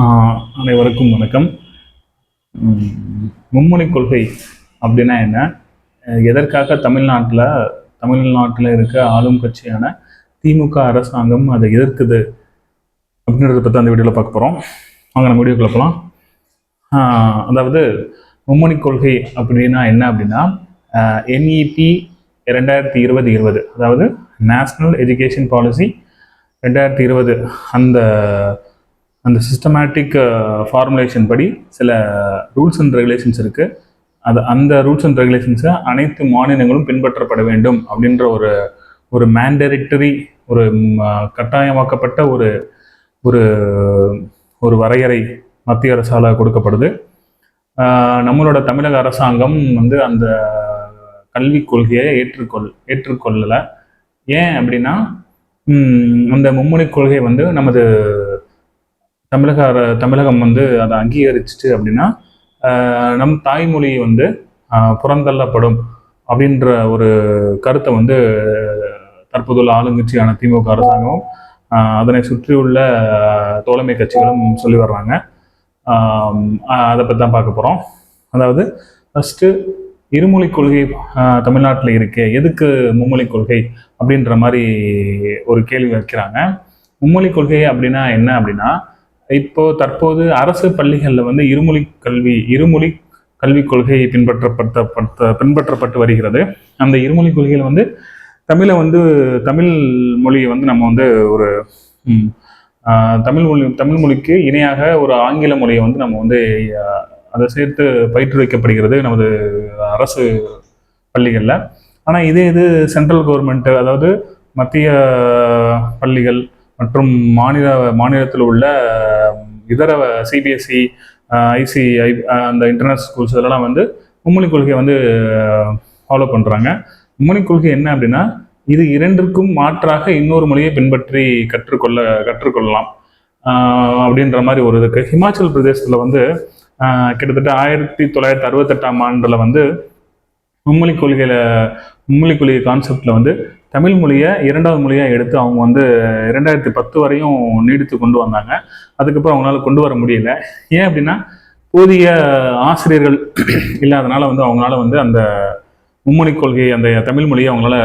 அனைவருக்கும் வணக்கம். மும்மொழி கொள்கை அப்படின்னா என்ன, எதற்காக தமிழ்நாட்டில் இருக்க ஆளும் கட்சியான திமுக அரசாங்கம் அதை எதிர்க்குது அப்படின்றத பற்றி அந்த வீடியோவில் பார்க்க போகிறோம். வாங்க நம்ம வீடியோக்குள்ள போகலாம். அதாவது மும்மொழி கொள்கை அப்படின்னா என்ன அப்படின்னா, NEP 2020 அதாவது நேஷ்னல் எஜுகேஷன் பாலிசி 2020 அந்த சிஸ்டமேட்டிக் ஃபார்முலேஷன் படி சில ரூல்ஸ் அண்ட் ரெகுலேஷன்ஸ் இருக்குது. அந்த ரூல்ஸ் அண்ட் ரெகுலேஷன்ஸை அனைத்து மாநிலங்களும் பின்பற்றப்பட வேண்டும் அப்படின்ற ஒரு மேண்டேட்டரி, ஒரு கட்டாயமாக்கப்பட்ட ஒரு ஒரு வரையறை மத்திய அரசால் கொடுக்கப்படுது. நம்மளோட தமிழக அரசாங்கம் அந்த கல்விக் கொள்கையை ஏற்றுக்கொள்ளலை. ஏன் அப்படின்னா, அந்த மும்மொழி கொள்கை நமது தமிழகம் அதை அங்கீகரிச்சிட்டு அப்படின்னா நம் தாய்மொழி புறந்தள்ளப்படும் அப்படின்ற ஒரு கருத்தை தற்போதுள்ள ஆளுங்கட்சியான திமுக அரசாங்கமும் அதனை சுற்றியுள்ள தோழமை கட்சிகளும் சொல்லி வர்றாங்க. அதை பற்றி தான் பார்க்க போகிறோம். அதாவது ஃபஸ்ட்டு இருமொழி கொள்கை தமிழ்நாட்டில் இருக்கே, எதுக்கு மும்மொழி கொள்கை அப்படின்ற மாதிரி ஒரு கேள்வி வைக்கிறாங்க. மும்மொழி கொள்கை அப்படின்னா என்ன அப்படின்னா, தற்போது அரசு பள்ளிகளில் இருமொழி கல்விக் கொள்கை பின்பற்றப்பட்டு வருகிறது. அந்த இருமொழி கொள்கையில் தமிழ் மொழியை நம்ம ஒரு தமிழ் மொழிக்கு இணையாக ஒரு ஆங்கில மொழியை நம்ம அதை சேர்த்து பயிற்றுவிக்கப்படுகிறது நமது அரசு பள்ளிகளில். ஆனால் இது சென்ட்ரல் கவர்மெண்ட், அதாவது மத்திய பள்ளிகள் மற்றும் மாநிலத்தில் உள்ள இதர CBSE, ICI அந்த இன்டர்நேஷனல் ஸ்கூல்ஸ் இதெல்லாம் மும்மொழி கொள்கையை ஃபாலோ பண்ணுறாங்க. மும்மொழி கொள்கை என்ன அப்படின்னா, இது இரண்டிற்கும் மாற்றாக இன்னொரு மொழியை பின்பற்றி கற்றுக்கொள்ளலாம் அப்படின்ற மாதிரி ஒரு இதுக்கு. ஹிமாச்சல் பிரதேசத்தில் கிட்டத்தட்ட 1968ஆம் ஆண்டில் மும்மொழி கொள்கை கான்செப்டில் தமிழ் மொழியை இரண்டாவது மொழியாக எடுத்து அவங்க 2010 வரையும் நீடித்து கொண்டு வந்தாங்க. அதுக்கப்புறம் அவங்களால கொண்டு வர முடியல. ஏன் அப்படின்னா, போதிய ஆசிரியர்கள் இல்லாதனால அவங்களால அந்த மும்மொழி கொள்கை, அந்த தமிழ் மொழியை அவங்களால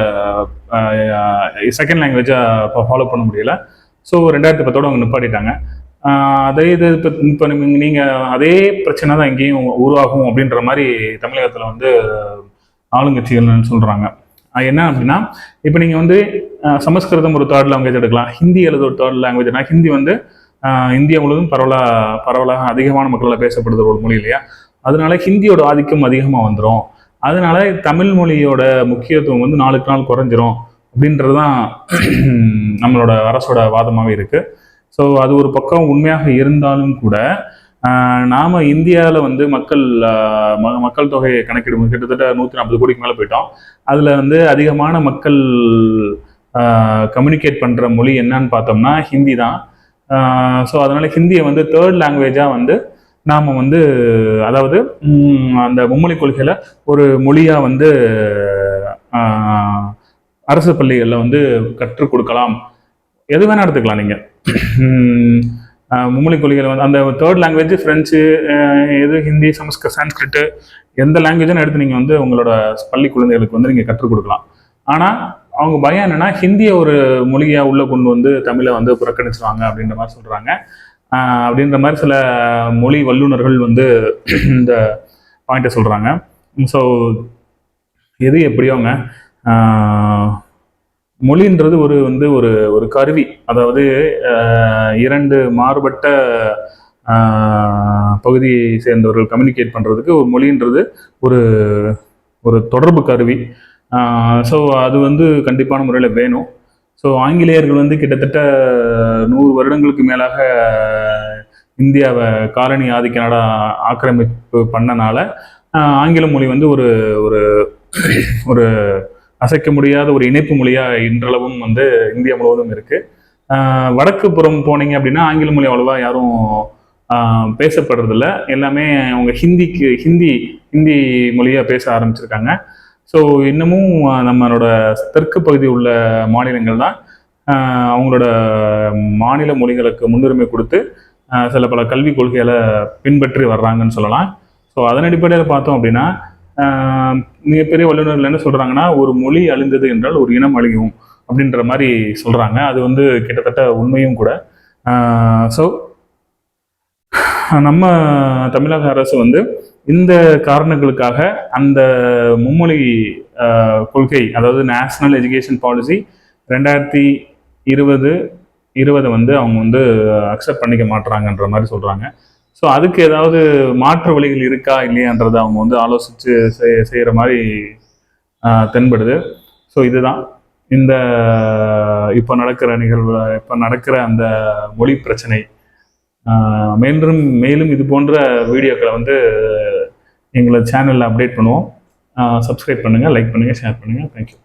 செகண்ட் லாங்குவேஜாக ஃபாலோ பண்ண முடியல. ஸோ 2010 அவங்க நிப்பாட்டிட்டாங்க. இப்போ நீங்கள் அதே பிரச்சனை தான் இங்கேயும் உருவாகும் அப்படின்ற மாதிரி தமிழகத்தில் ஆளுங்கட்சிகள்னு சொல்கிறாங்க. என்ன அப்படின்னா, இப்போ நீங்கள் சமஸ்கிருதம் ஒரு தேர்ட் லாங்குவேஜ் எடுக்கலாம், ஹிந்தி எழுது ஒரு தேர்ட் லாங்குவேஜ்னா, ஹிந்தி இந்தியா முழுவதும் பரவலாக அதிகமான மக்களால் பேசப்படுற ஒரு மொழி இல்லையா? அதனால ஹிந்தியோட ஆதிக்கம் அதிகமாக வந்துடும். அதனால தமிழ் மொழியோட முக்கியத்துவம் நாளுக்கு நாள் குறைஞ்சிரும் அப்படின்றது தான் நம்மளோட அரசோட வாதமாகவே இருக்கு. ஸோ அது ஒரு பக்கம் உண்மையாக இருந்தாலும் கூட, நாம் இந்தியாவில் மக்கள் தொகையை கணக்கிடும் கிட்டத்தட்ட 140 கோடிக்கு மேலே போயிட்டோம். அதில் அதிகமான மக்கள் கம்யூனிகேட் பண்ணுற மொழி என்னன்னு பார்த்தோம்னா ஹிந்தி தான். ஸோ அதனால் ஹிந்தியை தேர்ட் லாங்குவேஜாக நாம் அதாவது அந்த மும்மொழி கொள்கையில் ஒரு மொழியாக அரசு பள்ளிகளில் கற்றுக் கொடுக்கலாம். எது வேணால் எடுத்துக்கலாம் நீங்கள். மும்மொழி கொள்கையில் அந்த third language French, Hindi, Sanskrit, எந்த லாங்குவேஜ்னு எடுத்து நீங்கள் உங்களோட பள்ளி குழந்தைகளுக்கு நீங்கள் கற்றுக் கொடுக்கலாம். ஆனால் அவங்க பயம் என்னன்னா, ஹிந்தியை ஒரு மொழியாக உள்ளே கொண்டு தமிழை புறக்கணிச்சுவாங்க அப்படின்ற மாதிரி சொல்கிறாங்க. அப்படின்ற மாதிரி சில மொழி வல்லுநர்கள் இந்த பாயிண்ட்டை சொல்கிறாங்க. ஸோ எது எப்படியோங்க, மொழின்றது ஒரு கருவி. அதாவது இரண்டு மாறுபட்ட பகுதியை சேர்ந்தவர்கள் கம்யூனிகேட் பண்ணுறதுக்கு ஒரு மொழின்றது ஒரு தொடர்பு கருவி. ஸோ அது கண்டிப்பான முறையில் வேணும். ஸோ ஆங்கிலேயர்கள் கிட்டத்தட்ட 100 வருடங்களுக்கு மேலாக இந்தியாவை காலனி ஆதிக்க நாடாக ஆக்கிரமிப்பு பண்ணனால ஆங்கில மொழி ஒரு ஒரு அசைக்க முடியாத ஒரு இணைப்பு மொழியாக இன்றளவும் இந்தியா முழுவதும் இருக்கு. வடக்கு புறம் போனீங்க அப்படின்னா ஆங்கில மொழி அவ்வளோவா யாரும் பேசப்படுறதில்ல. எல்லாமே அவங்க ஹிந்தி மொழியாக பேச ஆரம்பிச்சிருக்காங்க. ஸோ இன்னமும் நம்மளோட தெற்கு பகுதி உள்ள மாநிலங்கள் தான் அவங்களோட மாநில மொழிகளுக்கு முன்னுரிமை கொடுத்து சில பல கல்விக் கொள்கைகளை பின்பற்றி வர்றாங்கன்னு சொல்லலாம். ஸோ அதன் அடிப்படையில் பார்த்தோம் அப்படின்னா மிகப்பெரிய வல்லுநர்கள் என்ன சொல்கிறாங்கன்னா, ஒரு மொழி அழிந்தது என்றால் ஒரு இனம் அழியும் அப்படின்ற மாதிரி சொல்கிறாங்க. அது வந்து கிட்டத்தட்ட உண்மையும் கூட. ஸோ நம்ம தமிழக அரசு வந்து இந்த காரணங்களுக்காக அந்த மும்மொழி கொள்கை, அதாவது நேஷனல் எஜுகேஷன் பாலிசி 2020 வந்து அவங்க வந்து அக்செப்ட் பண்ணிக்க மாட்டுறாங்கன்ற மாதிரி சொல்கிறாங்க. ஸோ அதுக்கு ஏதாவது மாற்று வழிகள் இருக்கா இல்லையான்றதை அவங்க வந்து ஆலோசித்து செய்கிற மாதிரி தென்படுது. ஸோ இதுதான் இந்த இப்போ நடக்கிற நிகழ்வு, இப்போ நடக்கிற அந்த மொழி பிரச்சனை. மேலும் இது போன்ற வீடியோக்களை வந்து எங்களை சேனலில் அப்டேட் பண்ணுவோம். சப்ஸ்கிரைப் பண்ணுங்கள், லைக் பண்ணுங்கள், ஷேர் பண்ணுங்கள். தேங்க்யூ.